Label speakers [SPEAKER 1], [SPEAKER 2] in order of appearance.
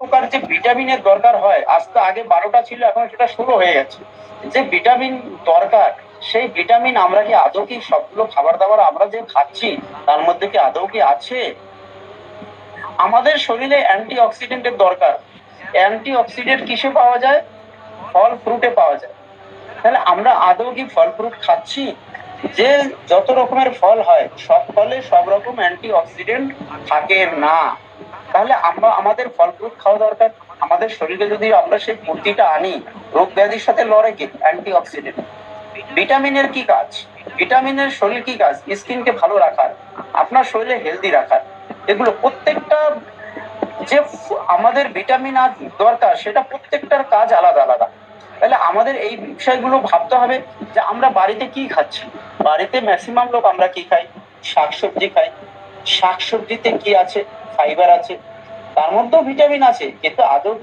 [SPEAKER 1] প্রকার যে ভিটামিনের দরকার হয়, আজ তো আগে 12টা ছিল, এখন সেটা 16 হয়ে গেছে। যে ভিটামিন দরকার, সেই ভিটামিন আমরা কি আদৌ কি সবগুলো খাবার দাবার আমরা যে খাচ্ছি তার মধ্যে কি আদৌ কি আছে? আমাদের শরীরে অ্যান্টি অক্সিডেন্টের দরকার। অ্যান্টি অক্সিডেন্ট কিসে পাওয়া যায়? ফল ফ্রুটে পাওয়া যায়। তাহলে আমরা আদৌ কি ফল ফ্রুট খাচ্ছি? যে যত রকমের ফল হয় সব ফলে সব রকম অ্যান্টি অক্সিডেন্ট থাকে না। তাহলে আমরা আমাদের ফল ফ্রুট খাওয়া দরকার। আমাদের শরীরে যদি আমরা সেই পুষ্টিটা আনি, রোগ ব্যাধির সাথে লড়ে কি অ্যান্টি অক্সিডেন্ট। ভিটামিনের কি কাজ? ভিটামিনের শরীর কি কাজ? স্কিনকে ভালো রাখার, আপনার শরীরে হেলদি রাখার। এগুলো প্রত্যেকটা যে আমাদের ভিটামিন আর দরকার, সেটা প্রত্যেকটার কাজ আলাদা আলাদা। তাহলে আমাদের এই বিষয়গুলো ভাবতে হবে যে আমরা বাড়িতে কি খাচ্ছি। বাড়িতে ম্যাক্সিমাম লোক আমরা কি খাই? শাকসবজি খাই। শাকসবজিতে কি আছে? ফাইবার আছে, তার মধ্যেও ভিটামিন আছে, কিন্তু আদৌ